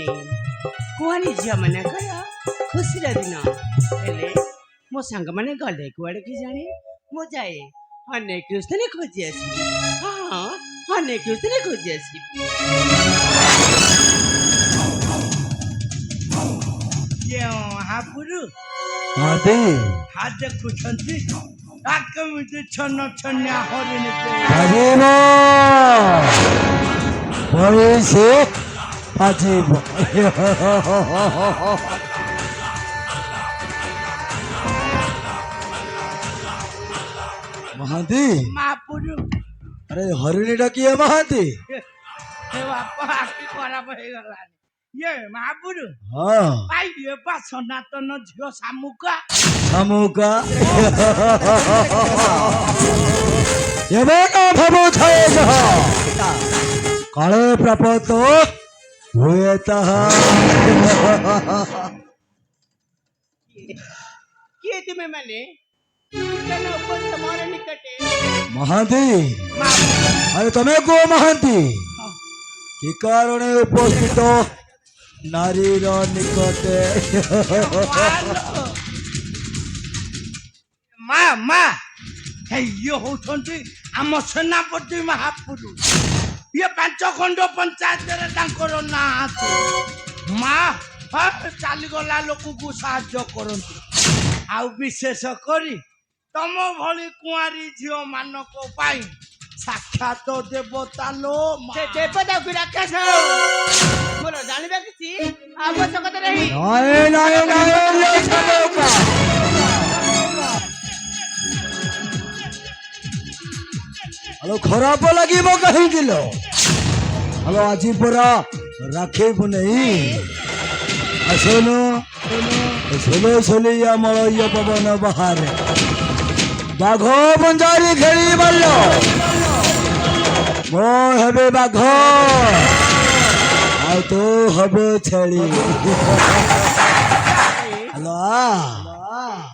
नहीं कुआनी झिया मैंने कहा खुशी दिन हेले मो सांग मैंने गले कुआड़े की जाने मो जाए अनेक उसने खोजी आसी हाँ अनेक उसने खोजी आसी ये हापुरु आदे हाथ देखुछंती आकमिति छन्न छन्या हरिणी आजीबो बड़े आजीबो महांती मापुरु अरे हरिणी डाकिए महांती हे बापा आखि खराब हो गलानी ये मापुरु हाँ भाई ये बा सनातन झियो सामुका सामुका ये बेटा भवो छाए जहाँ काले प्राप्त हुए तहा किए तुम्हें मैंने चलो ऊपर तुम्हारे निकटे महांती अरे तमें को महांती कि कारणे उपस्थित नारीर निकटे मा मा हे ये होछंती आम सेनापति महापुरु ये पांच खंड पंचायत रे तांकर ना आछे मा चाली गला लोक को साहाय्य करंती आ विशेष करी तम भली कुआरी झियो मानक पाई साक्षात देवता लो देवता को राक्षस मोर जानिबा किछि आवश्यकता नहीं नाय सबका हेलो खराब लगी मो कहीं दिलो हेलो आज परा राखे नहीं असलो सोलो सोलिया मलय पवन बाहर बाघ बंजारी खेली मल्ल मो हेबे बाघ आ तो हेबे छेली हेलो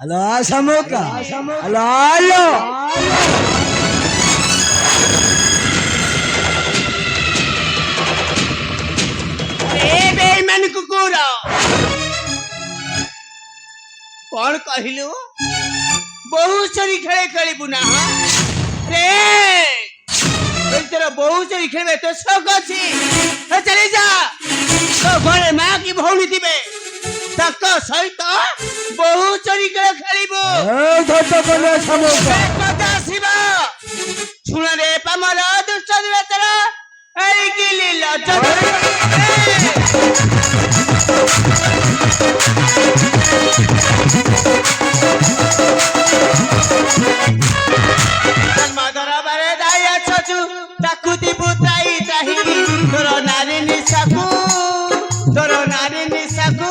हेलो समोका हेलो हेलो बेईमान कुकुर कौन कहलु बहुत सारी खेले खेलबू ना रे तेरा बहुत सारी खेलबे तो शौक अछि चले जा तो घरे मां की भौणी दिबे तक सहित बहुत सारी खेल खेलबू ए धत कले समोका कथा शिव सुन रे पमर दुष्ट दिबे तेरा आई की लीला माधर बारे दाया छचु ताकुति पुताई चाही तोर नारी निशाकु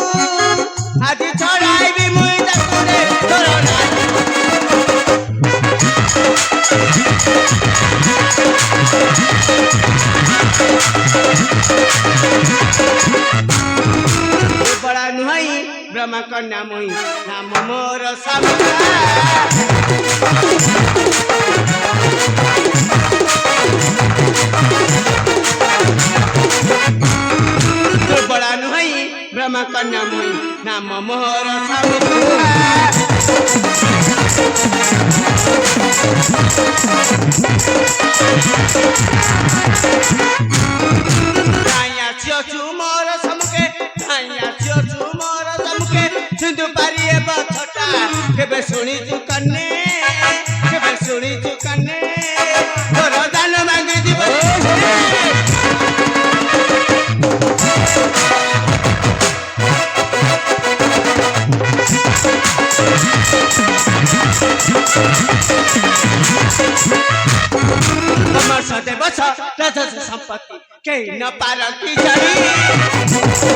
आज छड़ाइबी मुई ताकु रे तोर नारी बड़ा नुहाई ब्रह्मा कन्या मोई नाम मोर सामुका बड़ा नुहाई ब्रह्मा कन्या मोई नाम मोर सामुका मोर समुके सिंधु पारिए बछटा केबे सुनी तू कन्ने तोर दान मांगे दिबो हमर साथे बचा राजा संपत्ति के न पारती जाई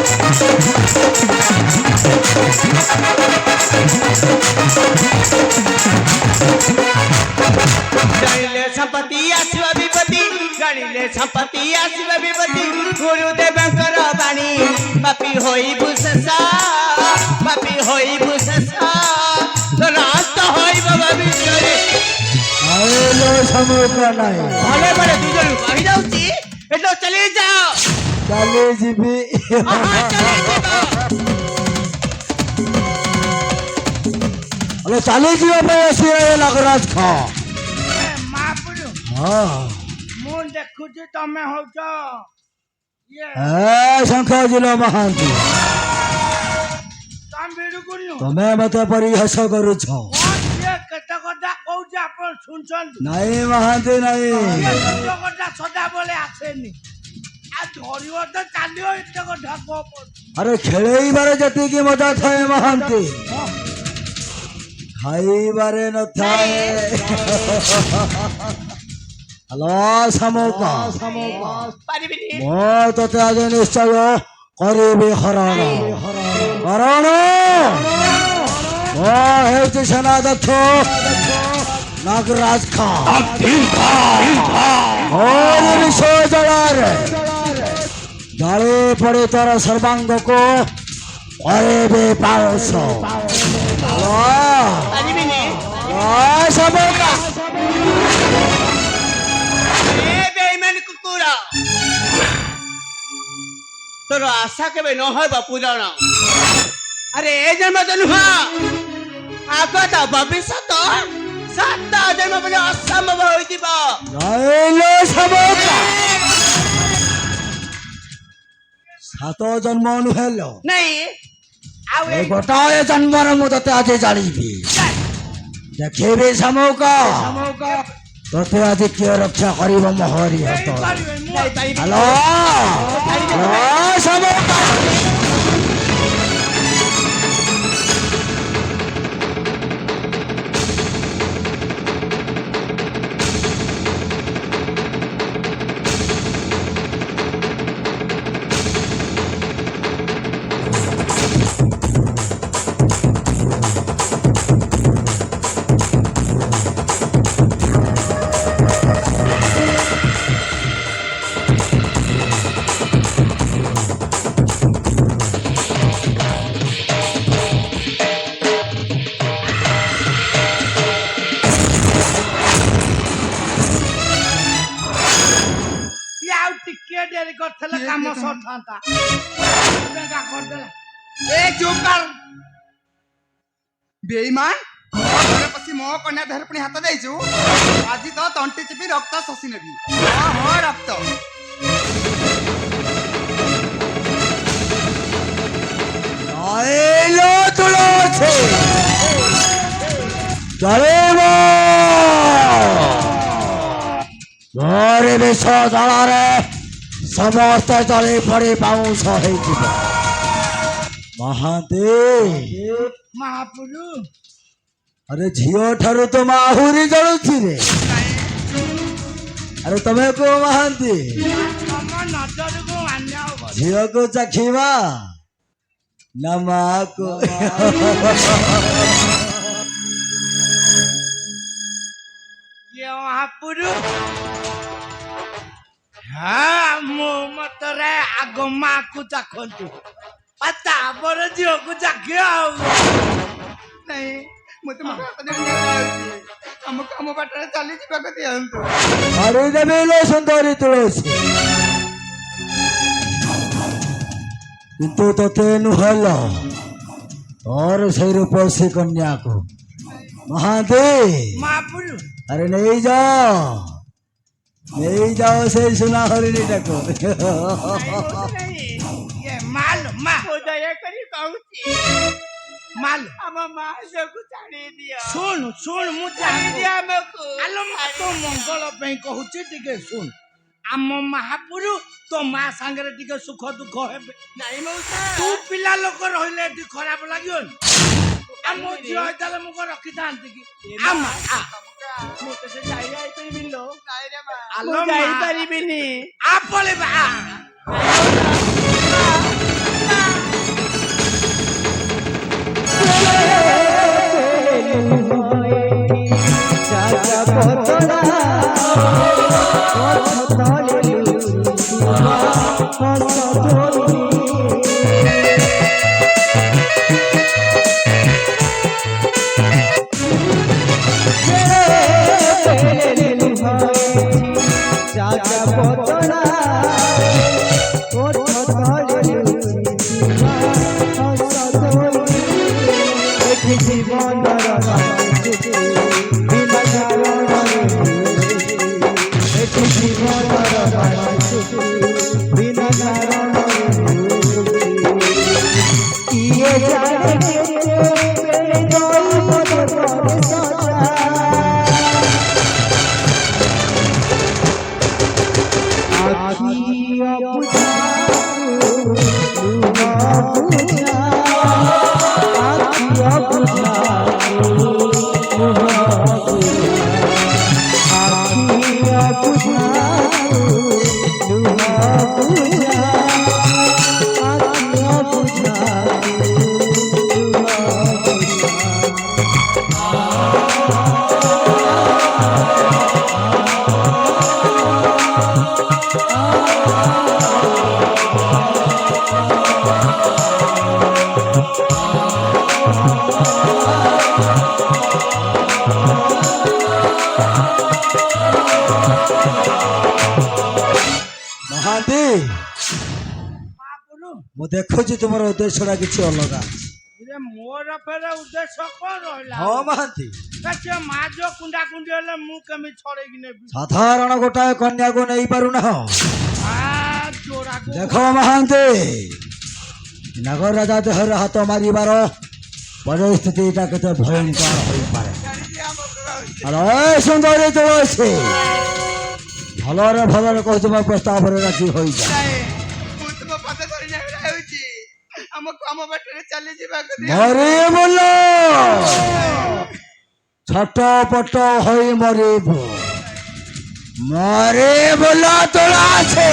गणिले संपत्ति आशिव विपत्ति गुरुदेवंकर बाणी पापी होई बुसेसा रात होई बाबा बिचारे आलो समोका नहीं भले भले दुजन कहि जाउची एतो चली जाओ ଚାଲି ଯିବି ଆଲୋ ଚାଲି ଯିବା ପାଇଁ ଆସିବେ ନାଗରାଜ ଖା ମହାପୁରୁ ହଁ ମୁଁ ଦେଖୁଛି ତମେ ହଉଛ ଇଏ ଶଙ୍ଖ ଜିଲ ମହାନ୍ତି ତମେ ବିଡୁକୁନି ତମେ ମତେ ପରିହାସ କରୁଛ ସିଏ କେତେ କଥା କହୁଛି ଆପଣ ଶୁଣୁଛନ୍ତି ନାଇଁ ମହାନ୍ତି ନାଇଁ ସିଏ କେତେ କଥା ସଦାବେଳେ ଆସେନି ଆଉ ଧରିବ ତ ଚାଲିବ ଏତେ କଥା କଣ ଆରେ ଖେଳେଇବାରେ ଯେତିକି ମଜା ଥାଏ ମହାନ୍ତି ଖାଇବାରେ ନଥାଏ ହ୍ୟାଲୋ ଶାମୁକା ପାରିବିନି ମୁଁ ତତେ ଆଜି ନିଶ୍ଚୟ କରିବି ହରଣ ହରଣ ମୁଁ ହେଉଛି ସେନାଧ୍ୟକ୍ଷ ନାଗରାଜ ଖା ମୋର ବିଷୟ ଜଳରେ ଜଳି ପଡ଼ି ତୋର ସର୍ବାଙ୍ଗକୁ କରିବି ପାଉସ ପାରିବିନି ଶାମୁକା ଏ ବେଇମାନ କୁକୁର ତୋର ଆଶା କେବେ ନ ହେବ ପୂରଣ ଆରେ ଏ ଜନ୍ମ ତ ନୁହଁ ଆଗତ ଭବିଷ୍ୟତ ସାତ ଜନ୍ମ ବୋଲି ଅସମ୍ଭବ ହୋଇଯିବ ରହିଲେ ଶାମୁକା ସାତ ଜନ୍ମ ନୁହେଲ ନାଇଁ ଆଉ ଏ ଗୋଟାଏ ଜନ୍ମରେ ମୁଁ ତତେ ଆଜି ଜାଣିବି ଦେଖିବି ଶାମୁକା ତତେ ଆଜି କିଏ ରକ୍ଷା କରିବ ମୋହରି ହାତ କରିବେ ମୁଁ ହ୍ୟାଲୋ ଶାମୁକା ଇଏ ଆଉ ଟିକେ ଡେରି କରିଥିଲେ କାମ ସରିଥାନ୍ତା ବେଗା କରିଦେଲା ଏ ଚୁପ୍ କର ବେଇମାନ ଘରେ ପଶି ମୋ କନ୍ୟା ଦେହରେ ପୁଣି ହାତ ଦେଇଛୁ ଆଜି ତ ତଣ୍ଟି ଚିପି ରକ୍ତ ଶୋଷି ନେବି ହଁ ହଁ ରକ୍ତ ରହିଲେ ତୁଳସୀ ଚଳିବ ମୋର ବିଷ ଜଳରେ ସମସ୍ତେ ଜଳି ପଡ଼ି ପାଉଁଶ ହେଇଯିବ ମହାନ୍ତି ମହାପୁରୁ ଆରେ ଝିଅ ଠାରୁ ତ ମା ଆହୁରି ଜଳୁଛି ରେ ଆରେ ତମେ କୁହ ମହାନ୍ତି ତମ ନଜରକୁ ମାନ୍ୟ ହବ ଝିଅକୁ ଚାଖିବା ନା ମାକୁ ଇଏ ମହାପୁରୁ ହଁ ମୋ ମତରେ ଆଗ ମାକୁ ଚାଖନ୍ତୁ ଆଉ ତାପରେ ଝିଅକୁ ଚାଖିବ ଆଉ ନାଇଁ ମୁଁ ତୁମକୁ ହାତ ଧରି ଯାଉଛି ଆମକୁ ଆମ ବାଟରେ ଚାଲି ଯିବାକୁ ଦିଅନ୍ତୁ ମାରିଦେବି ଲୋ ସୁନ୍ଦରୀ ତୁଳସୀ କିନ୍ତୁ ତତେ ନୁହେଲ ତୋର ସେଇ ରୂପସୀ କନ୍ୟାକୁ ମହାନ୍ତି ମହାପୁରୁ ଆରେ ନେଇଯାଅ ସେଇ ସୁନା ହରିଣୀଟାକୁ ଇଏ ମାଲ ମା ମୁଁ ଦୟାକରି କହୁଛି ମାଲ ଆମ ମା ଝିଅକୁ ଛାଡ଼ି ଦିଅ ଶୁଣ ଶୁଣ ମୁଁ ଛାଡ଼ି ଜାଣି ଦିଅ ଆମକୁ ଆଲୋ ମା ତୋ ମଙ୍ଗଳ ପାଇଁ କହୁଛି ଟିକେ ଶୁଣ ଆମ ମହାପୁରୁ ତୋ ମା ସାଙ୍ଗରେ ଟିକେ ସୁଖ ଦୁଃଖ ହେବେ ନାଇଁ ମଉସା ତୁ ପିଲା ଲୋକ ରହିଲେ ଏଠି ଖରାପ ଲାଗିବନି ଆମ ଝିଅ ହେଇଥିଲେ ମୁଁ କଣ ରଖିଥାନ୍ତି କି ଆମ ମୁଁ ତ ସେ ଯାଇପାରିବିନି ଲୋ ନାଇଁ ରେ ମା ଆଲୋ ମୁଁ ମା ଯାଇପାରିବିନି ଆପଳେ ବା চাচা পতনা ମହାନ୍ତି ବାବୁରୁ ମୁଁ ଦେଖୁଛି ତୁମର ଉଦ୍ଦେଶ୍ୟଟା କିଛି ଅଲଗା ଅଛି। ଇରେ ମୋର ଫେରେ ଉଦ୍ଦେଶ୍ୟ କଣ ରହିଲା? ହଁ ମହାନ୍ତି, ସେ ମାଝ କୁଣ୍ଡା କୁଣ୍ଡି ହେଲେ ମୁଁ କେମିତି ଛଡେଇକି ନେବି? ସାଧାରଣ ଗୋଟାଏ କନ୍ୟାକୁ ନେଇ ପାରୁନାହ। ଚୋରାକୁ ଦେଖ ମହାନ୍ତି, ନଗର ରାଜା ଦେହରେ ହାତ ମାରିବାର ପରିସ୍ଥିତିଟା କେତେ ଭୟଙ୍କର ହୋଇପାରେ। ଆରେ ସୁନ୍ଦରୀ ତୁଳସୀ, ଭଲରେ କହୁଛି ମୋ ପ୍ରସ୍ତାବରେ ରାଜି ହୋଇଯା। ମୁଁ ତୁମ ପାଦ ଧରି ନେହୁରା ହେଉଛି ଆମକୁ ଆମ ବାଟରେ ଚାଲିଯିବାକୁ ଦିଅ। ମରି ବୋଲ ଛଟପଟ ହୋଇ ମରିବୁ। ମରି ବୋଲ ତୁଳସୀ।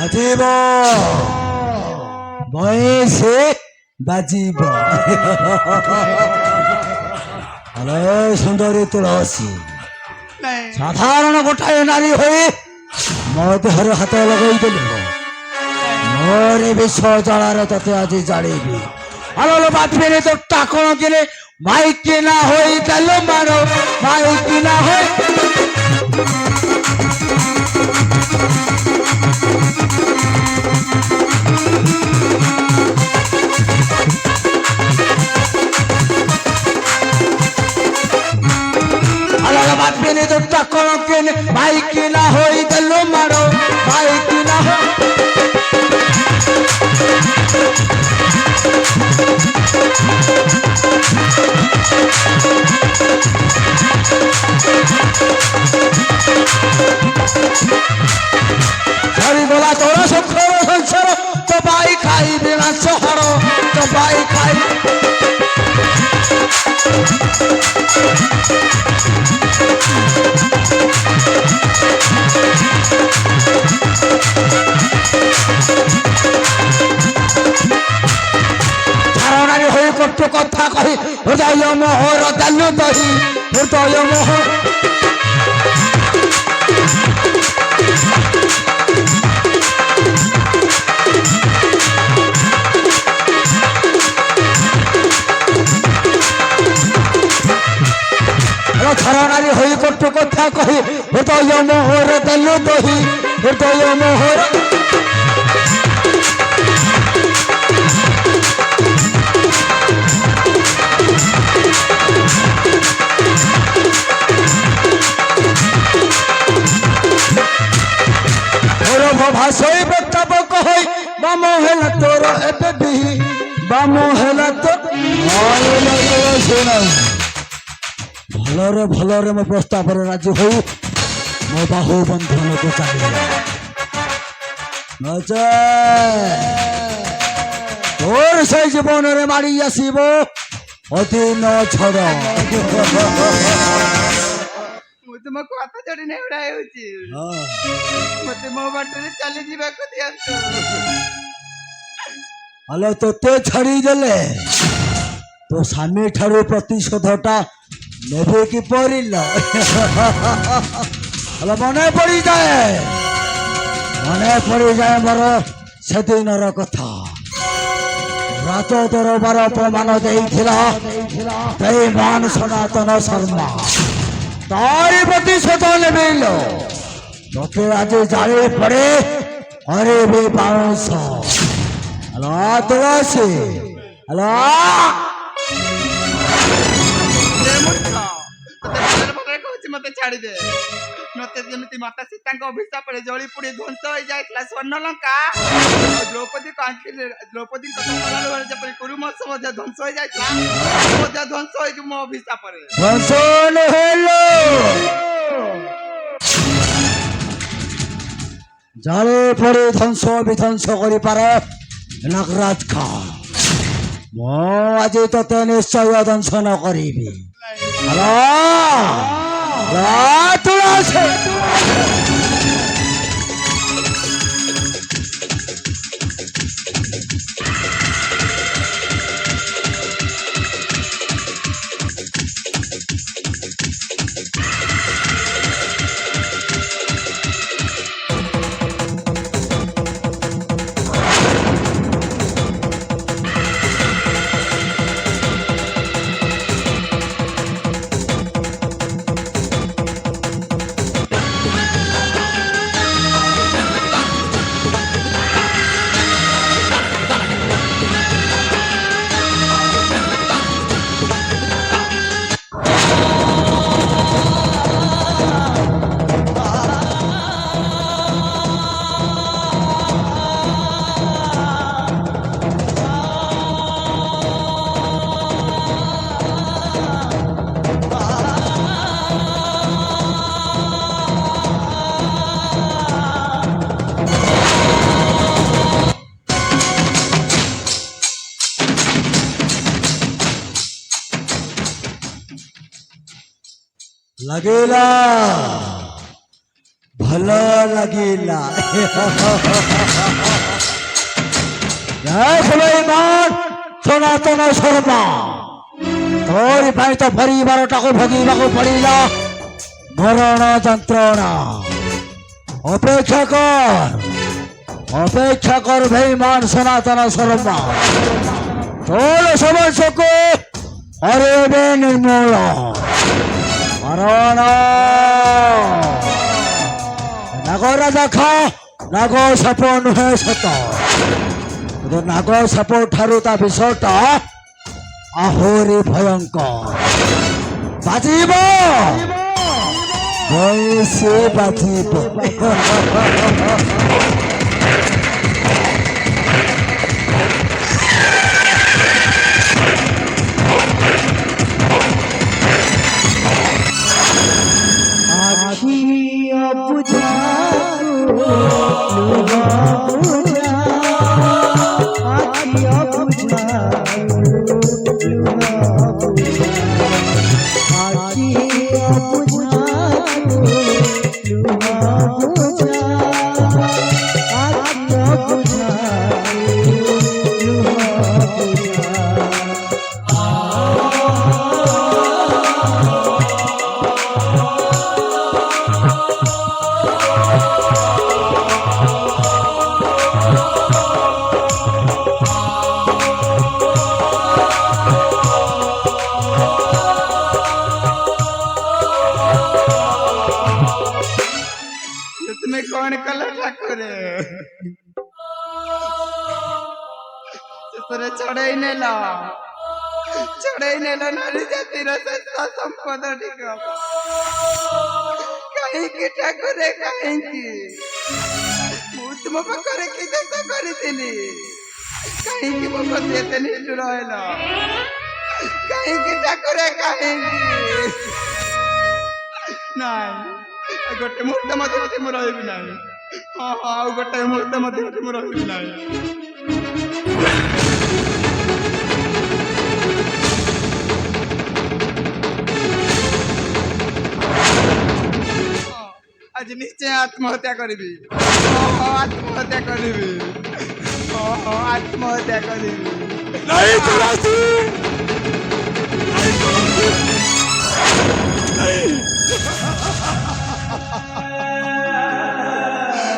বাজিব বয়সে বাজিব। আরে সুন্দরী তুলসী, সাধারণ গোটাଏ নারী হয়ে ମୋ ଦେହରେ ହାତ ଲଗେଇ ଦେଲୁ। ମୋର ବିଷ ଜଳାରେ ତତେ ଆଜି ଜାଳିବି। আলো বাঁধবে তো টাকন গেলে মাইকে না হই তাহলে মারো মাইকে না হই আলো বাঁধবে তো টাকন গেলে মাইকে না হই তাহলে মারো মাইকে না হই গলা তোরা সংসার সংসার তো বাই খাইবে না শহর তো বাই খাই ধারণারে হয়ে কটু কথা কহি হৃদয় মোহর দালু দহি হৃদয় মোহর ধারণারে হয়ে কটু কথা কহি হৃদয় মোহর দালু দহি হৃদয় মোহর ভাষাই প্রতাপক হই বাম হেলা তোর এবে বিহি বাম হেলা তো ভলরে ভলরে মো প্রস্তাবরে রাজি হই মো বাহু বন্ধনকে চালিলা নচে তোর সেই জীবନରେ মারি আসিব অতি ন ছড় ମୁଁ ତୁମକୁ ହାତ ଯୋଡ଼ି ନେହୁରା ହେଉଛି ମତେ ମୋ ବାଟରେ ଚାଲିଯିବାକୁ ଦିଅନ୍ତୁ। ଆଲୋ ତୋତେ ଛାଡ଼ିଦେଲେ ତୋ ସ୍ୱାମୀ ଠାରୁ ପ୍ରତିଶୋଧଟା নেবে কি পড়িল হলো মনে পড়িযাଏ ମୋର ସେଦିନର କଥା ରାଜ ଦରବାର ଅପମାନ ଦେଇଥିଲା ବେଇମାନ ସନାତନ ଶର୍ମା ତାରି ପ୍ରତିଶୋଧ ନେବିଲ ତୋତେ ଆଜି ଜାଳି ପଡେ କରିବି ବାଉଁଶ ହ୍ୟାଲୋ ତୁଳସୀ ହ୍ୟାଲୋ କହୁଛି ମତେ ଛାଡ଼ିଦେ ମତେ ଯେମିତି ମାତା ସୀତାଙ୍କ ଅଭିଶାପରେ ଜଳି ପୋଡ଼ି ଧ୍ୱଂସ ହେଇଯାଇଥିଲା ସ୍ୱର୍ଣ୍ଣଲଙ୍କା ଦ୍ରୌପଦୀଙ୍କ ଆଖିରେ ଦ୍ରୌପଦୀଙ୍କ ବେଳେ ଯେପରି କୁରୁମସ ମଧ୍ୟ ଧ୍ୱଂସ ହେଇଯାଇଥିଲା ମଧ୍ୟ ଧ୍ୱଂସ ହେଇଯିବ ମୋ ଅଭିଶାପରେ ଜାଳି ପଡି ଧ୍ୱଂସ ବିଧ୍ୱଂସ କରିପାରେ ନାଗରାଜ ଖା ମୁଁ ଆଜି ତତେ ନିଶ୍ଚୟ ଦଂଶନ କରିବି ତୁଳସୀ ଲାଗିଲା ଭଲ ଲାଗିଲା ସନାତନ ଶର୍ମା ତୋରି ପାଇଁ ତ ପରିବାରଟାକୁ ଭୋଗିବାକୁ ପଡ଼ିଲା ମରଣ ଯନ୍ତ୍ରଣା ଅପେକ୍ଷା କର ବେଇମାନ ସନାତନ ଶର୍ମା ତୋର ସମସ୍ତକୁ କରିବେ ନିର୍ମୂଳ ନାଗ ରାଜା ଖା ନାଗ ସାପ ନୁହେଁ ସତ ନାଗ ସାପ ଠାରୁ ତା ବିଷଟା ଆହୁରି ଭୟଙ୍କର ବାଜିବ ସେ ବାଜିବ କଣ କଲ ଠାକୁରେ ଶେଷରେ ଚଢେଇ ନେଲ ନାରୀ ଜାତିର ଶେଷ ସମ୍ପଦ ଟିକ କାହିଁକି ଠାକୁରେ କାହିଁକି ମୁଁ ତୁମ ପାଖରେ କି ଦୋଷ କରିଥିଲି କାହିଁକି ମୋ ପ୍ରତି ଏତେ ନିଷ୍ଠୁର ହେଲ କାହିଁକି ଠାକୁରେ କାହିଁକି ନାଇଁ ଗୋଟେ ମୁହୂର୍ତ୍ତ ମଧ୍ୟ ମୁଁ ରହିବି ନାହିଁ ଆଉ ଗୋଟେ ମୁହୂର୍ତ୍ତ ମଧ୍ୟ ମୁଁ ରହିବି ନାହିଁ ଆଜି ନିଶ୍ଚୟ ଆତ୍ମହତ୍ୟା କରିବି ଆତ୍ମହତ୍ୟା କରିବି ଆତ୍ମହତ୍ୟା କରିବି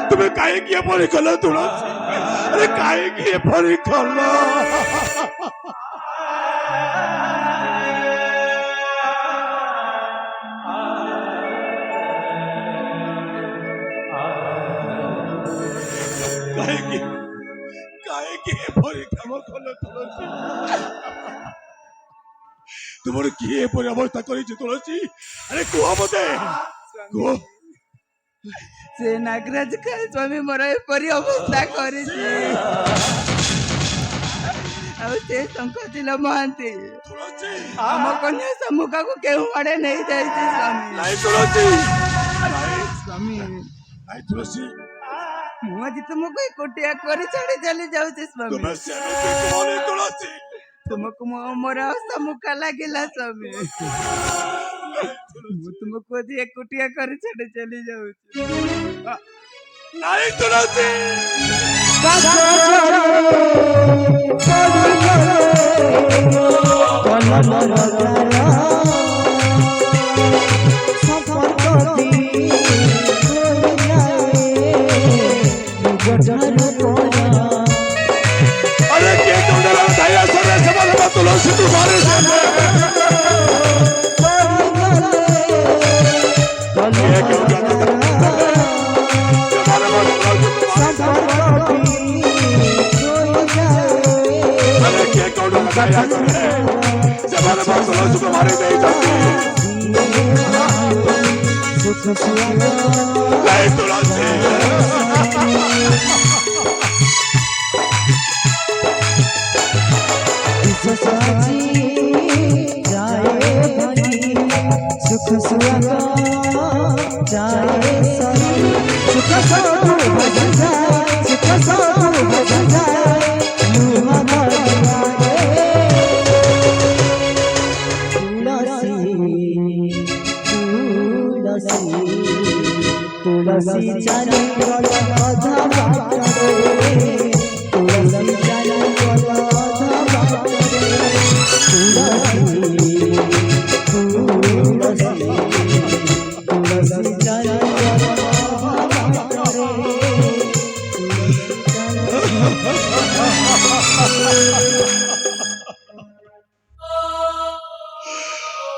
তুমি কাହିଁକି ଏପରି କଲ ତୁଳସୀ? ଆରେ କାହିଁକି ଏପରି କଲ? କାହିଁକି କାହିଁକି ଏପରି କାମ କଲ ତୁଳସୀ? ତୁମର କିଏ ଏପରି ଅବସ୍ଥା କରିଛି ତୁଳସୀ? ଆରେ କୁହ ମତେ, କୁହ। ସେ ନାଗରାଜ ଖାଇ ସ୍ୱାମୀ ମୋର ଏପରି ଅବସ୍ଥା କରିଛି। ଆଉ ସେ ଶଙ୍ଖଚିଲ ମହାନ୍ତି ତୁଳସୀ ଆମ କନ୍ୟା ସମ୍ମୁଖକୁ କେଉଁ ଆଡେ ନେଇଯାଇଛି ସ୍ୱାମୀ। ନାଇଁ ତୁଳସୀ, ସ୍ୱାମୀ ନାଇଁ ତୁଳସୀ, ମୁଁ ଆଜି ତୁମକୁ ଏକୁଟିଆ କରି ଛାଡି ଚାଲି ଯାଉଛି ସ୍ୱାମୀ। ତୁମେ ସେମିତି କୁହନି ତୁଳସୀ। ତୁମକୁ ମୋର ସମ୍ମୁଖ ଲାଗିଲା ସ୍ୱାମୀ। ମୁଁ ତୁମକୁ ଆଜି ଏକୁଟିଆ କରି ଛାଡି ଚାଲି ଯାଉଛି। ନାଇଁ ତୁଳସୀ, अरे के तुमने दया सरे सवाल में तुलसी तुम्हारे सामने ये क्यों जाता तुम्हारे मन अरे के कौन दया करे जबान में तुलसी तुम्हारे नहीं जाती नहीं तुलसी सुख सुहागा जाए सरी सुख सब भजन जाए सुख सब भजन जाए मुहा भगवाए तुलसी तुलसी तुलसी जाने वाला आधा बाटे तुलसी जाने वाला आधा बाटे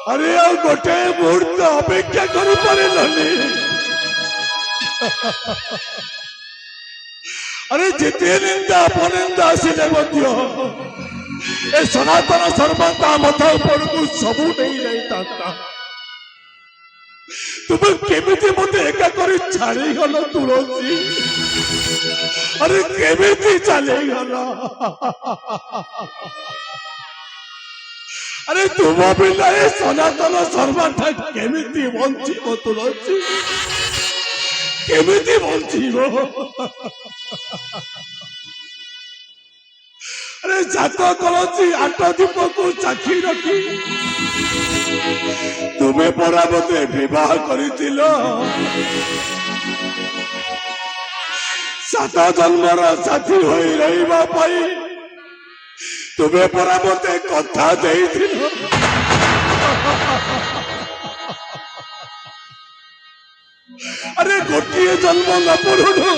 अरे आ गोटे मुहूर्त अपेक्षा कर पारे अरे जिते निंदा अपनिंदा आसिले ए सनातन सर्वंता मथा उपरकू सबू नहीं जाता तुम केमिति मते एका करी छाड़ी गलो तुलसी अरे केमिति चली गलो अरे तुम बिना ए सनातन सर्वंता केमिति बंचिबो तुलसी केमिति बंचिबो अरे जात कलसी आठ दीप को चाखी रखी तुम्हें परा मते विवाह करिथिल सात जन्मर साथी होई रहिबा पाई तुम्हें परा मते कथा देइथिल अरे गोटिए जन्म न पड़ुनु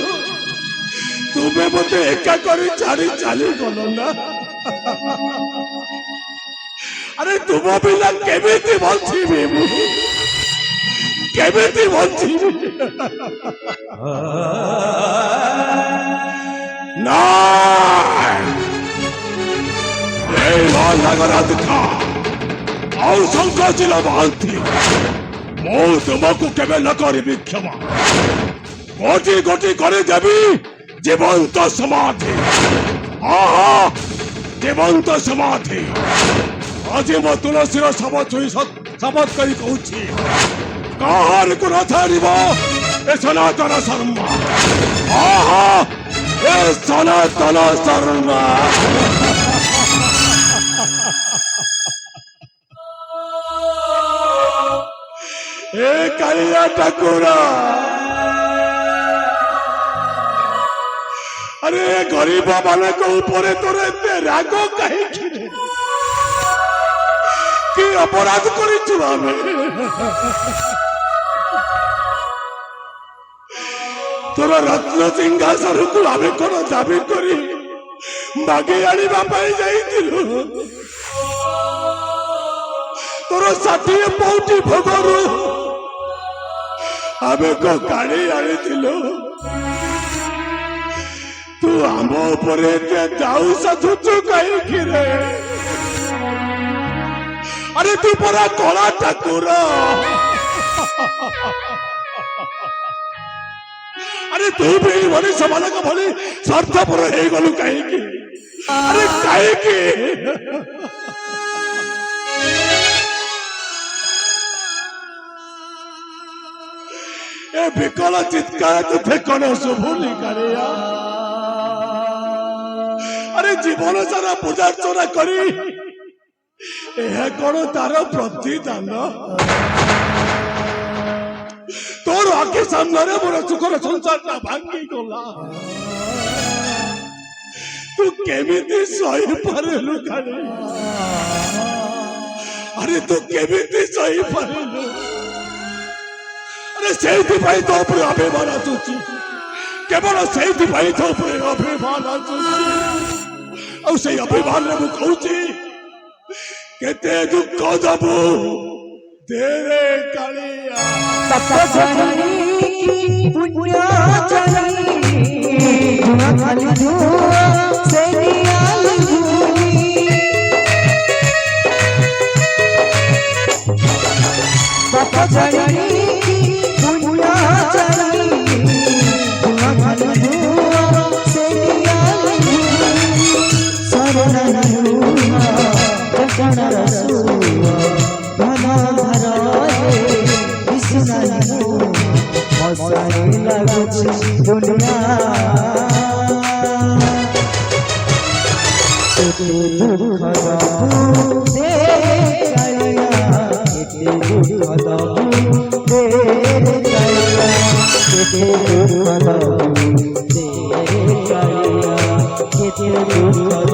तुम्हें मते एका करी छाड़ी चली गलो ना अरे तुम बिना केमिति बंचिबी केमिति बंचिबी ना ए नागराज का आउ संकोचिल भांति मो तुमको केबे न करिबी क्षमा गोटी गोटी करे देबी जीवंत समाधि आहा जीवंत समाधि आज मो तुलसीर शपथ छुई शपथ करी कहूची कहार को न छाड़िब ए सनातन शर्मा आहा ए सनातन शर्मा ए कालिया ठाकुरा अरे गरीब मान ऊपर तोर एते राग कहीं কি অপরাধ করেছি আমি? তোর রত্ন সিংহাসনକୁ ଆମେ କଣ ଦାବି କରି ମାଗି ଆଣିବା ପାଇଁ ଯାଇଥିଲୁ? ତୋର 60 ପଉଟି ଭୋଗରୁ ଆମେ କଣ କାଢି ଆଣିଥିଲୁ? ତୁ ଆମ ଉପରେ ଏତେ ଦାଉ ସାଧୁଛୁ କାହିଁକି ରେ? আরে তুই পরা কলা ঠাকুর, আরে তুই ବି ମଣିଷ ମାନଙ୍କ ଭଳି ସ୍ୱାର୍ଥପର ହେଇଗଲୁ କାହିଁକି? ଆରେ କାହିଁକି? ଏ ବିକଳ ଚିତ୍କାର ତୁତେ କଣ ଶୁଭୁନି କାଳିଆ? ଆରେ ଜୀବନ ସାରା ପୂଜାର୍ଚ୍ଚନା କରି ଏହା କଣ ତାର ପ୍ରତିଦାନ? ତୋର ଆଖି ସାମ୍ନାରେ ମୋର ସୁଖର ସଂସାରଟା ଭାଙ୍ଗିଗଲା। ତୁ କେମିତି ସହିପାରିଲୁ କାଳିଆ? ଆରେ ତୁ କେମିତି ସହିପାରିଲୁ? ଆରେ ସେଇଥିପାଇଁ ତୋ ଉପରେ ଅଭିମାନ ଆସୁଛି, କେବଳ ସେଇଥିପାଇଁ ତୋ ଉପରେ ଅଭିମାନ ଆସୁଛି। ଆଉ ସେଇ ଅଭିମାନରେ ମୁଁ କହୁଛି, କେତେ ଦୁଃଖ ଦବୁ ତେରେ କାଳିଆ। দুঃখ